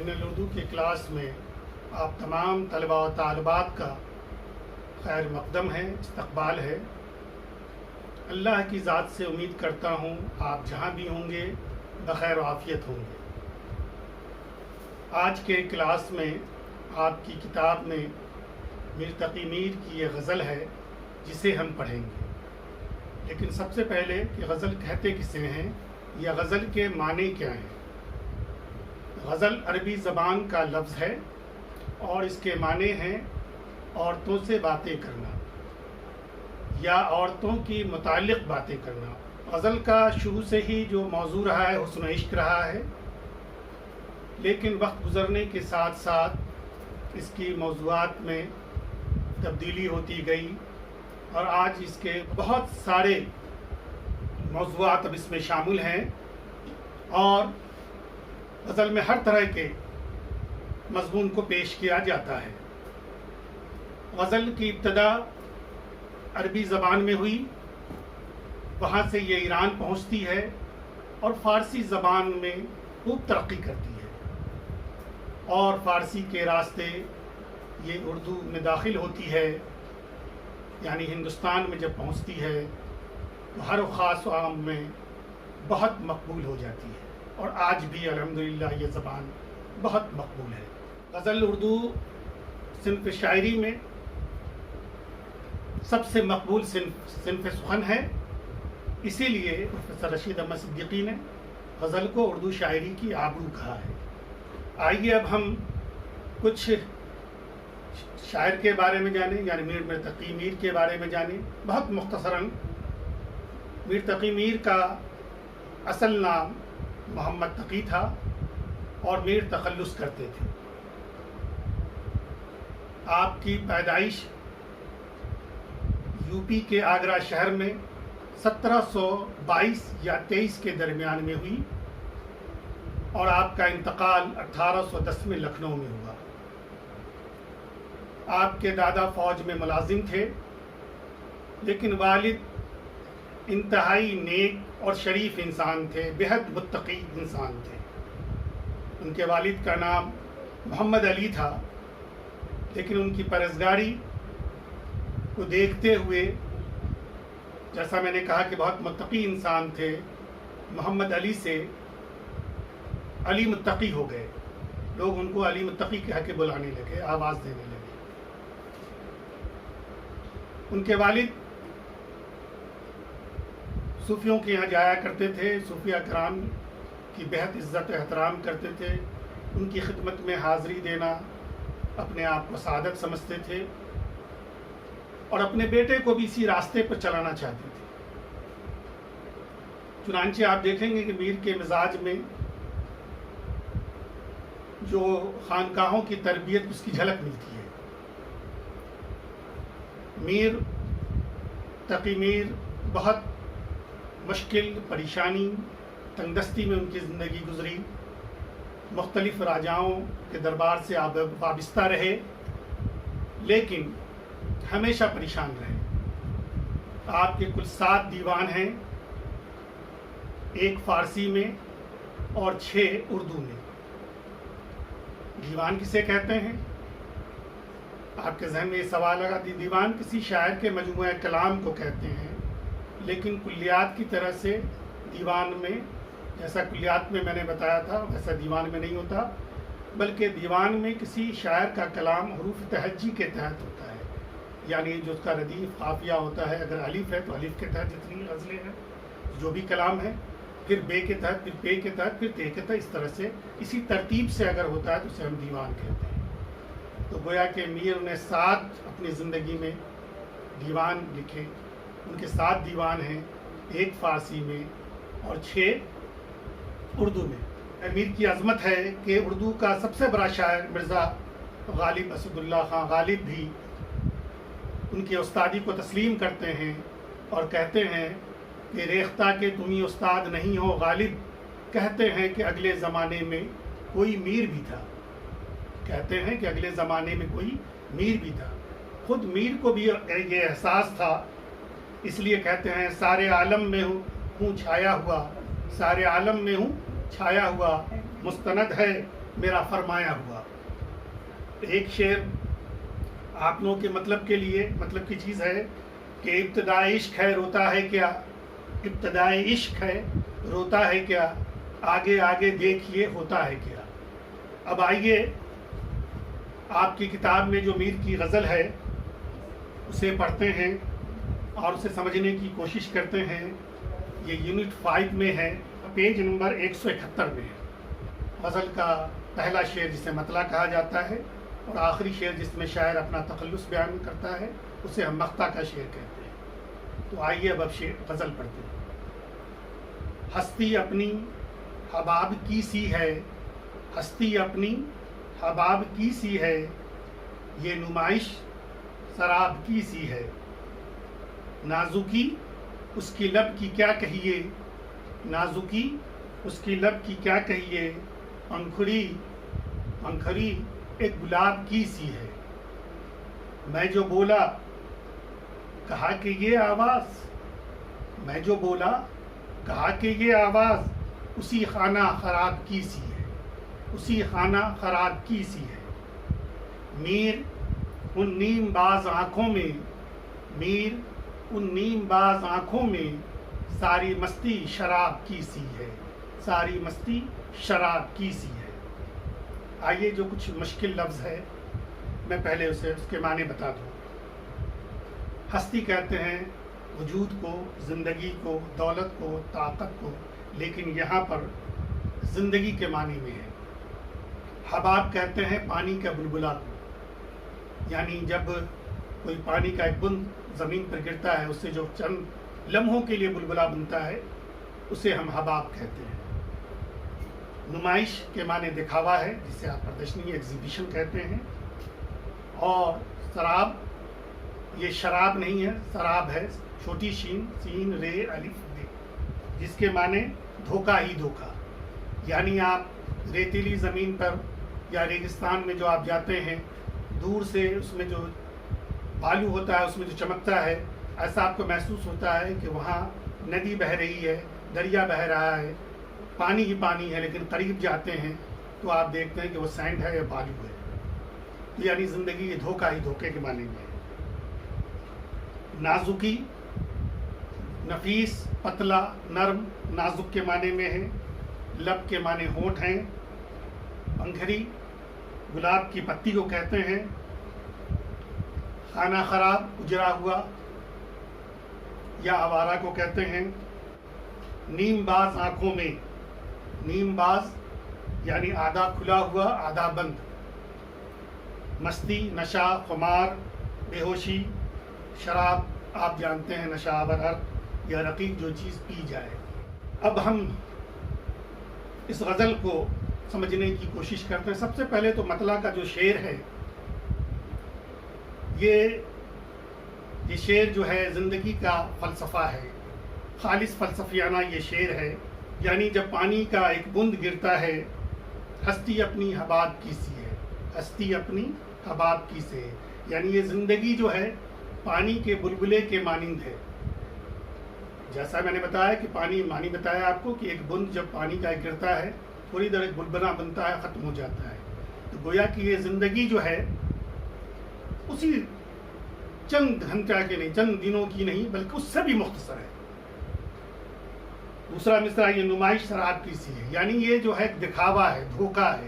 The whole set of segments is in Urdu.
اردو کی کلاس میں آپ تمام طلباء و طالبات کا خیر مقدم ہے، استقبال ہے۔ اللہ کی ذات سے امید کرتا ہوں آپ جہاں بھی ہوں گے بخیر و عافیت ہوں گے۔ آج کے کلاس میں آپ کی کتاب میں میر تقی میر کی یہ غزل ہے جسے ہم پڑھیں گے۔ لیکن سب سے پہلے کہ غزل کہتے کسے ہیں یا غزل کے معنی کیا ہیں۔ غزل عربی زبان کا لفظ ہے اور اس کے معنی ہیں عورتوں سے باتیں کرنا یا عورتوں کی متعلق باتیں کرنا۔ غزل کا شروع سے ہی جو موضوع رہا ہے حسن و عشق رہا ہے، لیکن وقت گزرنے کے ساتھ ساتھ اس کی موضوعات میں تبدیلی ہوتی گئی اور آج اس کے بہت سارے موضوعات اب اس میں شامل ہیں اور غزل میں ہر طرح کے مضمون کو پیش کیا جاتا ہے۔ غزل کی ابتدا عربی زبان میں ہوئی، وہاں سے یہ ایران پہنچتی ہے اور فارسی زبان میں خوب ترقی کرتی ہے اور فارسی کے راستے یہ اردو میں داخل ہوتی ہے، یعنی ہندوستان میں جب پہنچتی ہے تو ہر خاص و عام میں بہت مقبول ہو جاتی ہے اور آج بھی الحمدللہ یہ زبان بہت مقبول ہے۔ غزل اردو صنف شاعری میں سب سے مقبول صنف سخن ہے، اسی لیے پروفیسر رشید احمد صدیقی نے غزل کو اردو شاعری کی آبرو کہا ہے۔ آئیے اب ہم کچھ شاعر کے بارے میں جانیں، یعنی میر تقی میر کے بارے میں جانیں۔ بہت مختصراً، میر تقی میر کا اصل نام محمد تقی تھا اور میر تخلص کرتے تھے۔ آپ کی پیدائش یو پی کے آگرہ شہر میں 1722 یا 23 کے درمیان میں ہوئی اور آپ کا انتقال 1810 میں لکھنؤ میں ہوا۔ آپ کے دادا فوج میں ملازم تھے، لیکن والد انتہائی نیک اور شریف انسان تھے، بےحد متقی انسان تھے۔ ان کے والد کا نام محمد علی تھا، لیکن ان کی پرہیزگاری کو دیکھتے ہوئے، جیسا میں نے کہا کہ بہت متقی انسان تھے، محمد علی سے علی متقی ہو گئے۔ لوگ ان کو علی متقی کہہ کے بلانے لگے، آواز دینے لگے۔ ان کے والد صوفیوں کے یہاں جایا کرتے تھے، صوفیہ کرام کی بہت عزت و احترام کرتے تھے، ان کی خدمت میں حاضری دینا اپنے آپ کو سعادت سمجھتے تھے اور اپنے بیٹے کو بھی اسی راستے پر چلانا چاہتے تھے۔ چنانچہ آپ دیکھیں گے کہ میر کے مزاج میں جو خانقاہوں کی تربیت اس کی جھلک ملتی ہے۔ میر تقی میر بہت مشکل، پریشانی، تنگدستی میں ان کی زندگی گزری، مختلف راجاؤں کے دربار سے وابستہ رہے، لیکن ہمیشہ پریشان رہے۔ آپ کے کل 7 دیوان ہیں، 1 فارسی میں اور 6 اردو میں۔ دیوان کسے کہتے ہیں؟ آپ کے ذہن میں یہ سوال لگا۔ دیوان کسی شاعر کے مجموعہ کلام کو کہتے ہیں، لیکن کلیات کی طرح سے دیوان میں، جیسا کلیات میں نے بتایا تھا ویسا دیوان میں نہیں ہوتا، بلکہ دیوان میں کسی شاعر کا کلام حروف تہجی کے تحت ہوتا ہے، یعنی جو اس کا ردیف قافیہ ہوتا ہے، اگر الف ہے تو الف کے تحت جتنی غزلیں ہیں جو بھی کلام ہے، پھر بے کے تحت، پھر پے کے تحت، پھر تے کے تحت، اس طرح سے اسی ترتیب سے اگر ہوتا ہے تو اسے ہم دیوان کہتے ہیں۔ تو گویا کہ میر نے 7 اپنی زندگی میں دیوان لکھے۔ ان کے 7 دیوان ہیں، 1 فارسی میں اور 6 اردو میں۔ میر کی عظمت ہے کہ اردو کا سب سے بڑا شاعر مرزا غالب اسد اللہ خان غالب بھی ان کی استادی کو تسلیم کرتے ہیں اور کہتے ہیں کہ ریختہ کے تمہیں استاد نہیں ہو غالب، کہتے ہیں کہ اگلے زمانے میں کوئی میر بھی تھا، کہتے ہیں کہ اگلے زمانے میں کوئی میر بھی تھا۔ خود میر کو بھی یہ احساس تھا، اس لیے کہتے ہیں سارے عالم میں ہوں چھایا ہوا، سارے عالم میں ہوں چھایا ہوا، مستند ہے میرا فرمایا ہوا. ایک شعر آپ لوگوں کے مطلب کے لیے مطلب کی چیز ہے کہ ابتدائی عشق ہے روتا ہے کیا، ابتدائی عشق ہے روتا ہے کیا، آگے آگے دیکھیے ہوتا ہے کیا. اب آئیے آپ کی کتاب میں جو میر کی غزل ہے اسے پڑھتے ہیں اور اسے سمجھنے کی کوشش کرتے ہیں. یہ یونٹ 5 میں ہے، پیج نمبر 171 میں ہے. غزل کا پہلا شعر جسے مطلع کہا جاتا ہے اور آخری شعر جس میں شاعر اپنا تخلص بیان کرتا ہے اسے ہم مقطع کا شعر کہتے ہیں. تو آئیے اب غزل پڑھتے ہیں. ہستی اپنی حباب کی سی ہے، ہستی اپنی حباب کی سی ہے، یہ نمائش سراب کی سی ہے. نازکی اس کی لب کی کیا کہیے، نازکی اس کی لب کی کیا کہیے، پنکھڑی پنکھڑی ایک گلاب کی سی ہے. میں جو بولا کہا کہ یہ آواز، میں جو بولا کہا کہ یہ آواز اسی خانہ خراب کی سی ہے، اسی خانہ خراب کی سی ہے. میر ان نیم باز آنکھوں میں، میر ان نیم باز آنکھوں میں ساری مستی شراب کی سی ہے، ساری مستی شراب کی سی ہے. آئیے جو کچھ مشکل لفظ ہے میں پہلے اس کے معنی بتا دوں. ہستی کہتے ہیں وجود کو، زندگی کو، دولت کو، طاقت کو، لیکن یہاں پر زندگی کے معنی میں ہے. حباب کہتے ہیں پانی کا بلبلا کو، یعنی جب کوئی پانی کا ایک بند زمین پر گرتا ہے اس سے جو چند لمحوں کے لیے بلبلا بنتا ہے اسے ہم حباب کہتے ہیں. نمائش کے معنی دکھاوا ہے جسے آپ پردرشنی ایگزیبیشن کہتے ہیں. اور سراب یہ شراب نہیں ہے، سراب ہے چھوٹی شین سین رے الف بے، جس کے معنی دھوکہ ہی دھوکہ. یعنی آپ ریتیلی زمین پر یا ریگستان میں جو آپ جاتے ہیں دور سے اس میں جو بالو ہوتا ہے اس میں جو چمکتا ہے ایسا آپ کو محسوس ہوتا ہے کہ وہاں ندی بہہ رہی ہے، دریا بہہ رہا ہے، پانی ہی پانی ہے. لیکن قریب جاتے ہیں تو آپ دیکھتے ہیں کہ وہ سینڈ ہے یا بالو ہے. یعنی زندگی یہ دھوکہ ہی دھوکے کے معنی میں ہے. نازکی نفیس، پتلا، نرم، نازک کے معنی میں ہے. لب کے معنی ہونٹ ہیں. پنکھڑی گلاب کی پتی کو کہتے ہیں. خانہ خراب اجڑا ہوا یا آوارہ کو کہتے ہیں. نیم باز آنکھوں میں، نیم باز یعنی آدھا کھلا ہوا آدھا بند. مستی، نشہ، خمار، بے ہوشی، شراب آپ جانتے ہیں نشہ آور عرق یا رقیق جو چیز پی جائے. اب ہم اس غزل کو سمجھنے کی کوشش کرتے ہیں. سب سے پہلے تو مطلع کا جو شعر ہے یہ شعر جو ہے زندگی کا فلسفہ ہے، خالص فلسفیانہ یہ شعر ہے. یعنی جب پانی کا ایک بند گرتا ہے ہستی اپنی حباب کی سی ہے، ہستی اپنی حباب کی سے ہے. یعنی یہ زندگی جو ہے پانی کے بلبلے کے مانند ہے. جیسا میں نے بتایا کہ پانی معنی بتایا آپ کو کہ ایک بند جب پانی کا گرتا ہے تھوڑی دیر ایک بلبلا بنتا ہے، ختم ہو جاتا ہے. تو گویا کہ یہ زندگی جو ہے اسی چند گھنٹہ کے نہیں، چند دنوں کی نہیں، بلکہ اس سے بھی مختصر ہے. دوسرا مصرع یہ نمائش شراب کی سی ہے. یعنی یہ جو ہے دکھاوا ہے، دھوکہ ہے،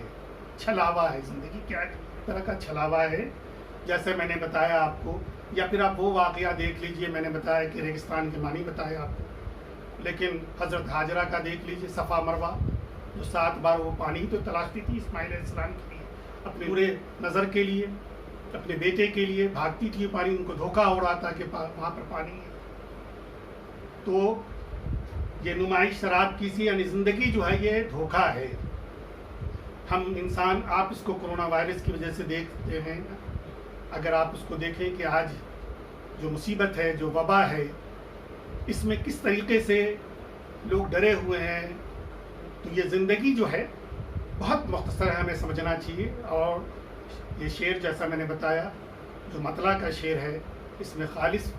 چھلاوا ہے. زندگی کیا طرح کا چھلاوا ہے جیسے میں نے بتایا آپ کو. یا پھر آپ وہ واقعہ دیکھ لیجئے، میں نے بتایا کہ ریگستان کے معنی بتایا آپ کو، لیکن حضرت ہاجرہ کا دیکھ لیجئے، صفا مروہ جو 7 بار وہ پانی تو تلاشتی تھی اسماعیل علیہ السلام کے لیے، اپنے پورے نظر کے لیے، اپنے بیٹے کے لیے بھاگتی تھی پانی. ان کو دھوکہ ہو رہا تھا کہ وہاں پر پانی ہے. تو یہ نمائش شراب کی سی، یعنی زندگی جو ہے یہ دھوکہ ہے. ہم انسان، آپ اس کو کرونا وائرس کی وجہ سے دیکھتے ہیں. اگر آپ اس کو دیکھیں کہ آج جو مصیبت ہے، جو وبا ہے، اس میں کس طریقے سے لوگ ڈرے ہوئے ہیں. تو یہ زندگی جو ہے بہت مختصر ہے، ہمیں سمجھنا چاہیے. اور یہ شعر جیسا میں نے بتایا جو مطلع کا شعر ہے اس میں خالص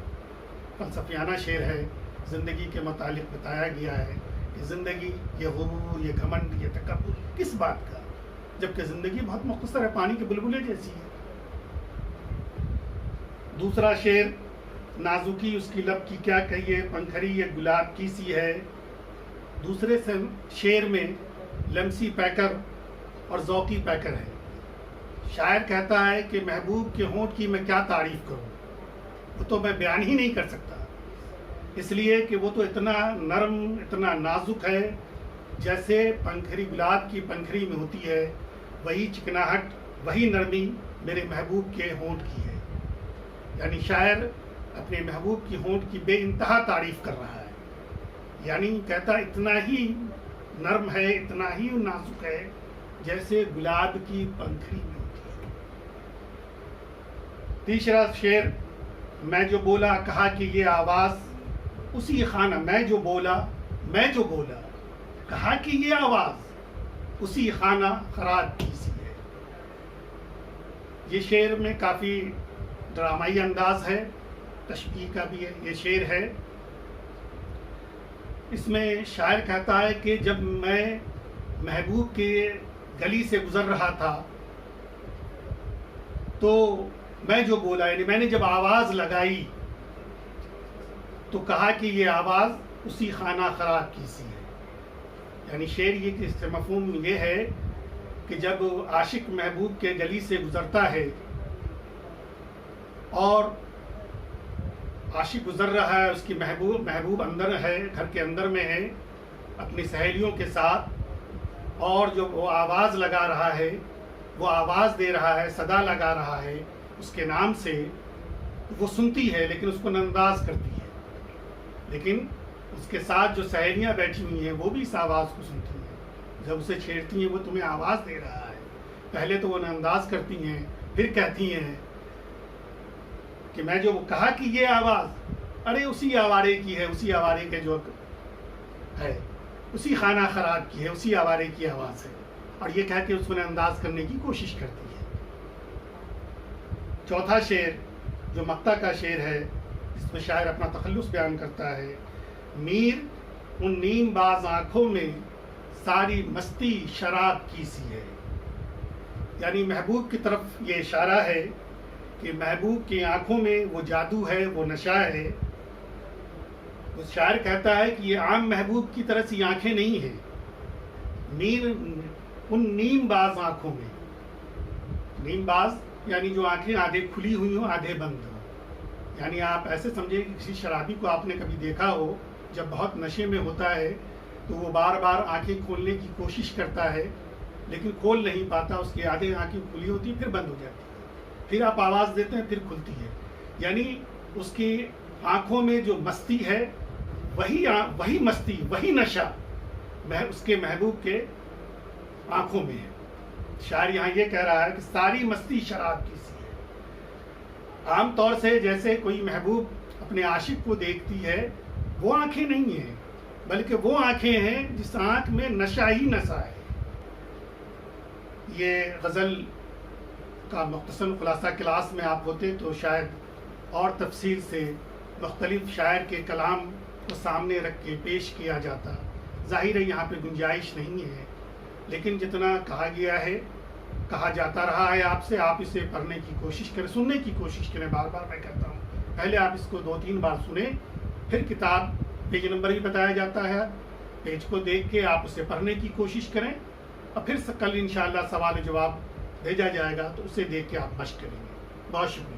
فلسفیانہ شعر ہے. زندگی کے متعلق بتایا گیا ہے کہ زندگی یہ غرور، یہ گھمنڈ، یہ تکبر کس بات کا. جبکہ زندگی بہت مختصر ہے، پانی کے بلبلے جیسی ہے۔ دوسرا شعر، نازکی اس کی لب کی کیا کہیے، پنکھڑی یہ گلاب کی سی ہے۔ دوسرے شعر میں لمسی پیکر اور ذوقی پیکر ہے۔ شاعر کہتا ہے کہ محبوب کے ہونٹ کی میں کیا تعریف کروں، وہ تو میں بیان ہی نہیں کر سکتا، اس لیے کہ وہ تو اتنا نرم، اتنا نازک ہے، جیسے پنکھڑی گلاب کی پنکھڑی میں ہوتی ہے، وہی چکناہٹ، وہی نرمی میرے محبوب کے ہونٹ کی ہے۔ یعنی شاعر اپنے محبوب کی ہونٹ کی بے انتہا تعریف کر رہا ہے، یعنی کہتا اتنا ہی نرم ہے، اتنا ہی نازک ہے، جیسے گلاب کی پنکھڑی میں ہوتی ہے۔ تیسرا شعر، میں جو بولا کہا کہ یہ آواز اسی خانہ، میں جو بولا کہا کہ یہ آواز اسی خانہ خراب کی سی ہے۔ یہ شعر میں کافی ڈرامائی انداز ہے، تشبیہ کا بھی ہے یہ شعر ہے۔ اس میں شاعر کہتا ہے کہ جب میں محبوب کے گلی سے گزر رہا تھا تو میں جو بولا، یعنی میں نے جب آواز لگائی تو کہا کہ یہ آواز اسی خانہ خراب کی سی ہے۔ یعنی شعر یہ کہ اس سے مفہوم یہ ہے کہ جب عاشق محبوب کے گلی سے گزرتا ہے اور عاشق گزر رہا ہے، اس کی محبوب اندر ہے، گھر کے اندر میں ہے اپنی سہیلیوں کے ساتھ، اور جو وہ آواز لگا رہا ہے، وہ آواز دے رہا ہے، صدا لگا رہا ہے اس کے نام سے، وہ سنتی ہے لیکن اس کو ننداز کرتی ہے، لیکن اس کے ساتھ جو سہیلیاں بیٹھی ہوئی ہیں وہ بھی اس آواز کو سنتی ہیں، جب اسے چھیڑتی ہیں وہ تمہیں آواز دے رہا ہے، پہلے تو وہ ننداز کرتی ہیں، پھر کہتی ہیں کہ میں جو کہا کہ یہ آواز، ارے اسی آوارے کی ہے، اسی آوارے کے جو ہے، اسی خانہ خراب کی ہے، اسی آوارے کی آواز ہے، اور یہ کہہ کے اس کو انداز کرنے کی کوشش کرتی ہے۔ چوتھا شعر جو مقطع کا شعر ہے، اس میں شاعر اپنا تخلص بیان کرتا ہے، میر ان نیم باز آنکھوں میں ساری مستی شراب کی سی ہے۔ یعنی محبوب کی طرف یہ اشارہ ہے کہ محبوب کی آنکھوں میں وہ جادو ہے، وہ نشہ ہے۔ اس شاعر کہتا ہے کہ یہ عام محبوب کی طرح سی آنکھیں نہیں ہیں، میر ان نیم باز آنکھوں میں، نیم باز یعنی جو آنکھیں آدھے کھلی ہوئی ہوں آدھے بند ہوں، یعنی آپ ایسے سمجھیں کہ کسی شرابی کو آپ نے کبھی دیکھا ہو جب بہت نشے میں ہوتا ہے تو وہ بار بار آنکھیں کھولنے کی کوشش کرتا ہے لیکن کھول نہیں پاتا، اس کی آدھے آنکھیں کھلی ہوتی پھر بند ہو جاتی ہے، پھر آپ آواز دیتے ہیں پھر کھلتی ہے، یعنی اس کی آنکھوں میں جو مستی ہے وہی مستی، وہی نشہ اس کے محبوب کے آنکھوں میں ہے۔ شاعر یہاں یہ کہہ رہا ہے کہ ساری مستی شراب کی سی ہے۔ عام طور سے جیسے کوئی محبوب اپنے عاشق کو دیکھتی ہے، وہ آنکھیں نہیں ہیں بلکہ وہ آنکھیں ہیں جس آنکھ میں نشہ ہی نشہ ہے۔ یہ غزل کا مختصر خلاصہ کلاس میں آپ ہوتے تو شاید اور تفصیل سے مختلف شاعر کے کلام کو سامنے رکھ کے پیش کیا جاتا، ظاہر ہے یہاں پہ گنجائش نہیں ہے، لیکن جتنا کہا گیا ہے، کہا جاتا رہا ہے آپ سے، آپ اسے پڑھنے کی کوشش کریں، سننے کی کوشش کریں، بار بار میں کہتا ہوں، پہلے آپ اس کو 2-3 بار سنیں، پھر کتاب پیج نمبر بھی بتایا جاتا ہے، پیج کو دیکھ کے آپ اسے پڑھنے کی کوشش کریں، اور پھر کل انشاءاللہ سوال و جواب بھیجا جائے گا تو اسے دیکھ کے آپ مشق کریں گے۔ بہت شکریہ۔